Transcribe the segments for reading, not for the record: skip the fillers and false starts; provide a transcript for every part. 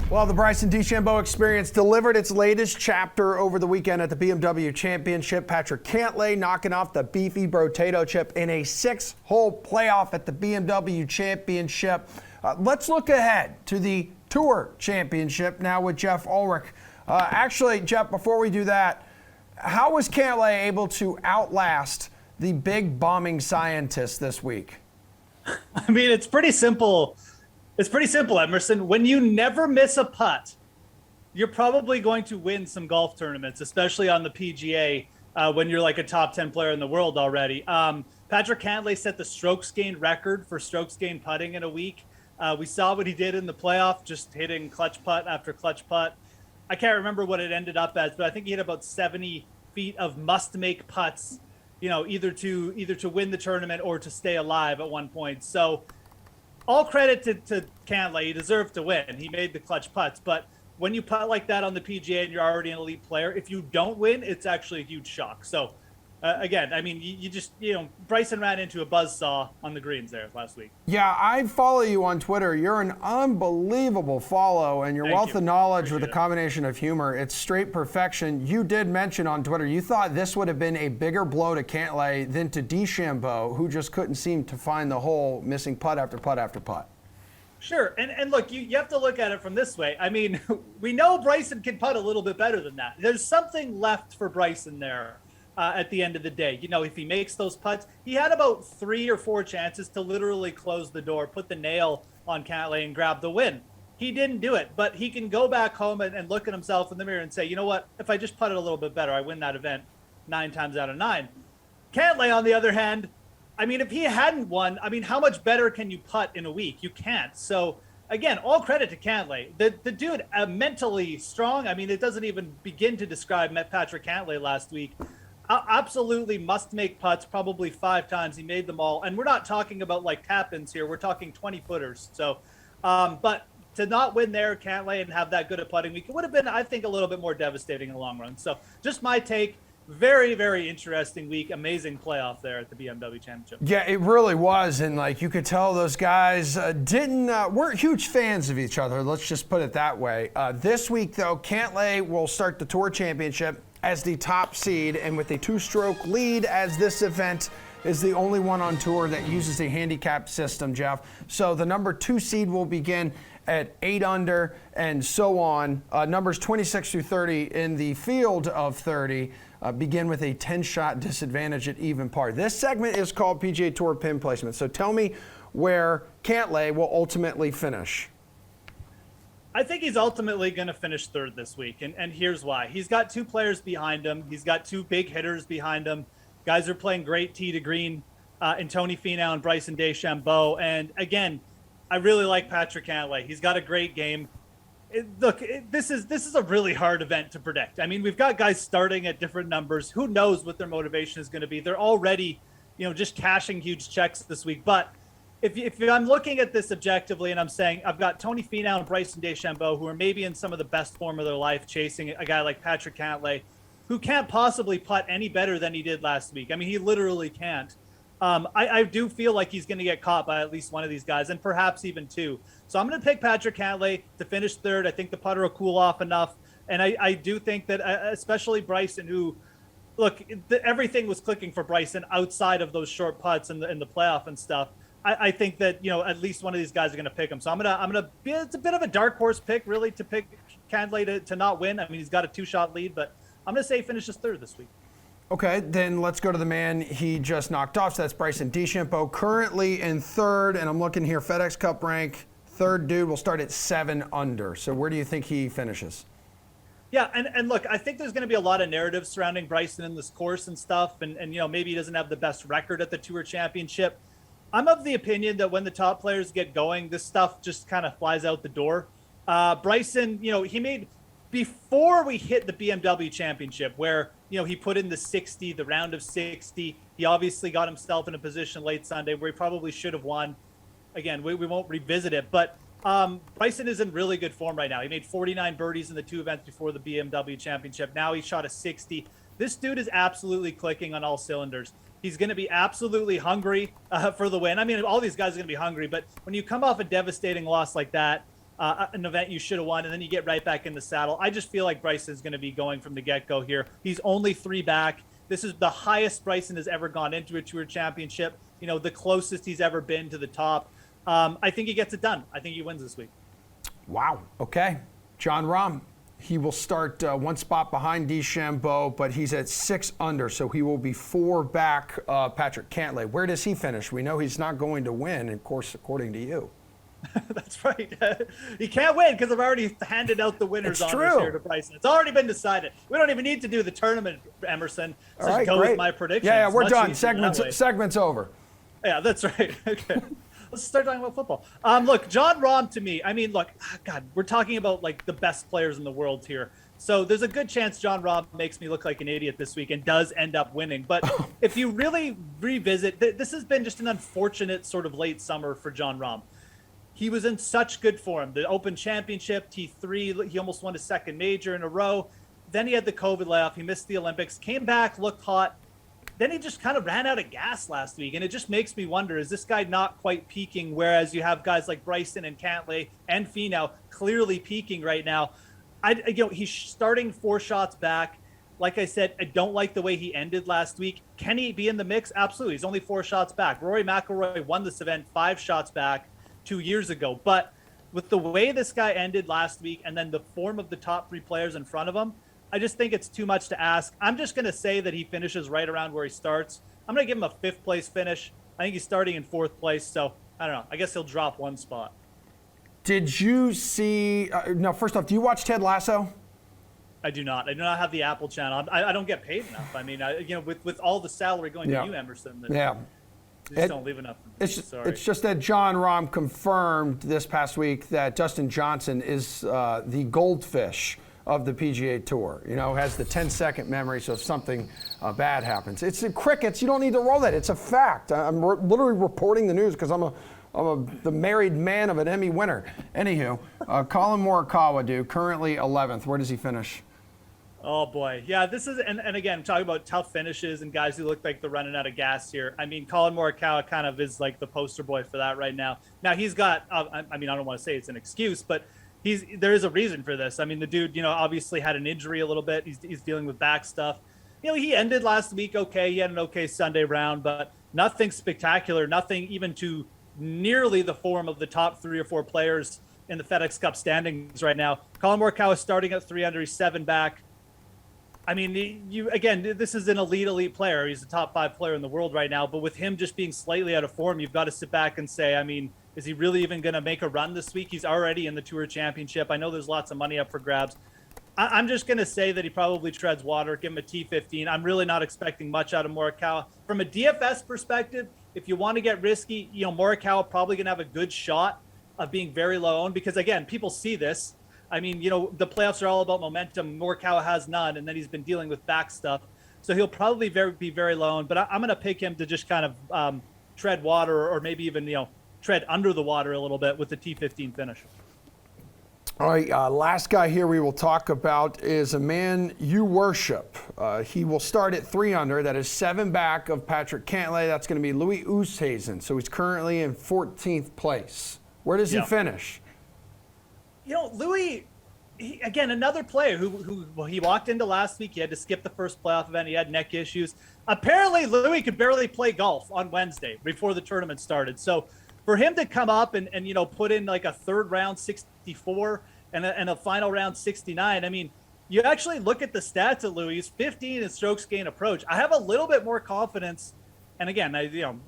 Well, the Bryson DeChambeau experience delivered its latest chapter over the weekend at the BMW Championship. Patrick Cantlay knocking off the beefy Brotato chip in a 6-hole playoff at the BMW Championship. Let's look ahead to the Tour Championship now with Geoff Ulrich. Actually, Geoff, before we do that, how was Cantlay able to outlast the big bombing scientist this week? I mean, it's pretty simple. It's pretty simple, Emerson. When you never miss a putt, you're probably going to win some golf tournaments, especially on the PGA when you're like a top 10 player in the world already. Patrick Cantlay set the strokes gained record for strokes gained putting in a week. We saw what he did in the playoff, just hitting clutch putt after clutch putt. I can't remember what it ended up as, but I think he hit about 70 feet of must-make putts, either to win the tournament or to stay alive at one point. So all credit to Cantlay. He deserved to win. He made the clutch putts. But when you putt like that on the PGA and you're already an elite player, if you don't win, it's actually a huge shock. So, again, I mean, Bryson ran into a buzzsaw on the greens there last week. Yeah, I follow you on Twitter. You're an unbelievable follow, and your wealth of knowledge with a combination of humor, it's straight perfection. You did mention on Twitter you thought this would have been a bigger blow to Cantlay than to DeChambeau, who just couldn't seem to find the hole, missing putt after putt after putt. Sure, and look, you have to look at it from this way. I mean, we know Bryson can putt a little bit better than that. There's something left for Bryson there. At the end of the day, if he makes those putts, he had about 3 or 4 chances to literally close the door, put the nail on Cantlay and grab the win. He didn't do it, but he can go back home and look at himself in the mirror and say, you know what, if I just putted a little bit better, I win that event 9 times out of 9. Cantlay, on the other hand, I mean, if he hadn't won, I mean, how much better can you putt in a week? You can't. So again, all credit to Cantlay. The dude, mentally strong. I mean, it doesn't even begin to describe Patrick Cantlay last week. Absolutely must make putts, probably 5 times. He made them all. And we're not talking about like tap-ins here. We're talking 20 footers. So, but to not win there, Cantlay, and have that good a putting week, it would have been, I think, a little bit more devastating in the long run. So just my take. Very, very interesting week. Amazing playoff there at the BMW Championship. Yeah, it really was. And like you could tell those guys weren't huge fans of each other. Let's just put it that way. This week, though, Cantlay will start the Tour Championship as the top seed, and with a 2-stroke lead, as this event is the only one on tour that uses a handicap system, Geoff. So the number 2 seed will begin at 8 under and so on. Numbers 26 through 30 in the field of 30 begin with a 10-shot disadvantage at even par. This segment is called PGA Tour Pin Placement. So tell me where Cantlay will ultimately finish. I think he's ultimately going to finish 3rd this week, and here's why. He's got 2 players behind him. He's got 2 big hitters behind him. Guys are playing great tee to green, and Tony Finau and Bryson DeChambeau. And again, I really like Patrick Cantlay. He's got a great game. This is a really hard event to predict. I mean, we've got guys starting at different numbers. Who knows what their motivation is going to be? They're already, just cashing huge checks this week. But if I'm looking at this objectively and I'm saying I've got Tony Finau and Bryson DeChambeau, who are maybe in some of the best form of their life, chasing a guy like Patrick Cantlay, who can't possibly putt any better than he did last week. I mean, he literally can't. I do feel like he's going to get caught by at least one of these guys, and perhaps even 2. So I'm going to pick Patrick Cantlay to finish 3rd. I think the putter will cool off enough. And I do think that especially Bryson, who, look, everything was clicking for Bryson outside of those short putts in the playoff and stuff. I think that, at least one of these guys are going to pick him. So I'm gonna be, it's a bit of a dark horse pick, really, to pick Cantlay to not win. I mean, he's got a 2-shot lead, but I'm going to say he finishes 3rd this week. Okay, then let's go to the man he just knocked off. So that's Bryson DeChambeau, currently in 3rd, and I'm looking here, FedEx Cup rank, 3rd dude will start at 7 under. So where do you think he finishes? Yeah, and look, I think there's going to be a lot of narrative surrounding Bryson in this course and stuff, and maybe he doesn't have the best record at the Tour Championship. I'm of the opinion that when the top players get going, this stuff just kind of flies out the door. Bryson, he made, before we hit the BMW Championship, where, he put in the 60, the round of 60, he obviously got himself in a position late Sunday where he probably should have won. Again, we won't revisit it, but Bryson is in really good form right now. He made 49 birdies in the 2 events before the BMW Championship. Now he shot a 60. This dude is absolutely clicking on all cylinders. He's going to be absolutely hungry for the win. I mean, all these guys are going to be hungry, but when you come off a devastating loss like that, an event you should have won, and then you get right back in the saddle. I just feel like Bryson's going to be going from the get-go here. He's only 3 back. This is the highest Bryson has ever gone into a Tour Championship, the closest he's ever been to the top. I think he gets it done. I think he wins this week. Wow. Okay. Jon Rahm. He will start 1 spot behind DeChambeau, but he's at 6 under, so he will be 4 back Patrick Cantlay. Where does he finish? We know he's not going to win, of course, according to you. That's right. He can't win because I've already handed out the winners on this here to Bryson. It's already been decided. We don't even need to do the tournament, Emerson. All right, go great. with my predictions. Yeah, we're done. Segment's over. Yeah, that's right. Okay. Let's start talking about football. Look, Jon Rahm to me, God, we're talking about like the best players in the world here. So there's a good chance Jon Rahm makes me look like an idiot this week and does end up winning. But if you really revisit, this has been just an unfortunate sort of late summer for Jon Rahm. He was in such good form. The Open Championship, T3, he almost won his 2nd major in a row. Then he had the COVID layoff. He missed the Olympics, came back, looked hot. Then he just kind of ran out of gas last week, and it just makes me wonder, is this guy not quite peaking, whereas you have guys like Bryson and Cantlay and Finau clearly peaking right now? He's starting 4 shots back. Like I said, I don't like the way he ended last week. Can he be in the mix? Absolutely. He's only 4 shots back. Rory McIlroy won this event 5 shots back 2 years ago. But with the way this guy ended last week and then the form of the top 3 players in front of him, I just think it's too much to ask. I'm just going to say that he finishes right around where he starts. I'm going to give him a 5th place finish. I think he's starting in 4th place. So I don't know. I guess he'll drop 1 spot. Did you see, no, first off, do you watch Ted Lasso? I do not. I do not have the Apple channel. I don't get paid enough. I mean, with all the salary going to you, Emerson, yeah. Just don't leave enough for me. It's just that Jon Rahm confirmed this past week that Dustin Johnson is the goldfish of the PGA Tour. Has the 10-second memory, so if something bad happens. It's the crickets. You don't need to roll that. It's a fact. I'm literally reporting the news because I'm the married man of an Emmy winner. Anywho, Colin Murray, currently 11th. Where does he finish? Oh boy, yeah. This is and again talking about tough finishes and guys who look like they're running out of gas here. I mean, Colin Morikawa kind of is like the poster boy for that right now. Now he's got. I don't want to say it's an excuse, but there is a reason for this. I mean, the dude, obviously had an injury a little bit. He's dealing with back stuff. He ended last week okay. He had an okay Sunday round, but nothing spectacular. Nothing even to nearly the form of the top 3 or 4 players in the FedEx Cup standings right now. Colin Morikawa is starting at 3 under. He's 7 back. I mean, this is an elite player. He's the top 5 player in the world right now. But with him just being slightly out of form, you've got to sit back and say, I mean, is he really even going to make a run this week? He's already in the Tour Championship. I know there's lots of money up for grabs. I'm just going to say that he probably treads water, give him a T15. I'm really not expecting much out of Morikawa. From a DFS perspective, if you want to get risky, Morikawa probably going to have a good shot of being very low owned because, again, people see this. I mean, the playoffs are all about momentum. Morikawa has none, and then he's been dealing with back stuff. So he'll probably be very low owned. But I'm going to pick him to just kind of tread water or maybe even, tread under the water a little bit with the T15 finish. All right, last guy here we will talk about is a man you worship. He will start at 3 under. That is 7 back of Patrick Cantlay. That's going to be Louis Oosthuizen. So he's currently in 14th place. Where does he finish? Louis, again, another player who he walked into last week. He had to skip the first playoff event. He had neck issues. Apparently, Louis could barely play golf on Wednesday before the tournament started. So for him to come up and put in like a 3rd round 64 and a final round 69, I mean, you actually look at the stats of Louis, 15 in strokes gain approach. I have a little bit more confidence. And again,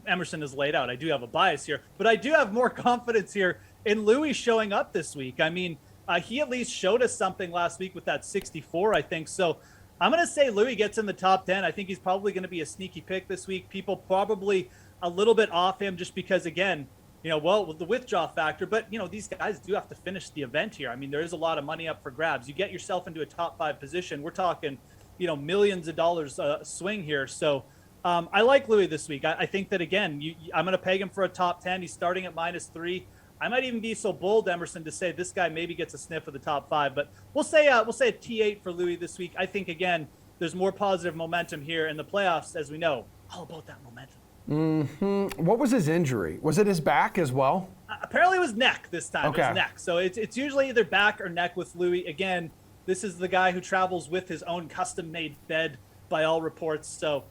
Emerson is laid out. I do have a bias here, but I do have more confidence here in Louis showing up this week. I mean, he at least showed us something last week with that 64, I think. So I'm going to say Louis gets in the top 10. I think he's probably going to be a sneaky pick this week. People probably a little bit off him just because, again, with the withdrawal factor. But, these guys do have to finish the event here. I mean, there is a lot of money up for grabs. You get yourself into a top 5 position. We're talking, millions of dollars swing here. So I like Louis this week. I think that, again, I'm going to peg him for a top 10. He's starting at -3. I might even be so bold, Emerson, to say this guy maybe gets a sniff of the top 5, but we'll say a T8 for Louis this week. I think, again, there's more positive momentum here in the playoffs, as we know. All about that momentum. What was his injury? Was it his back as well? Apparently it was neck this time. Okay. It was neck. So it's usually either back or neck with Louis. Again, this is the guy who travels with his own custom-made bed by all reports. So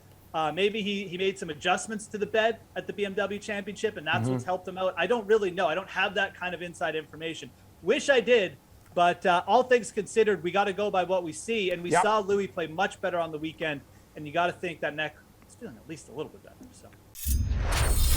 maybe he made some adjustments to the bed at the BMW Championship, and that's what's helped him out. I don't really know. I don't have that kind of inside information. Wish I did, but all things considered, we got to go by what we see. And we saw Louis play much better on the weekend, and you got to think that neck is feeling at least a little bit better. So.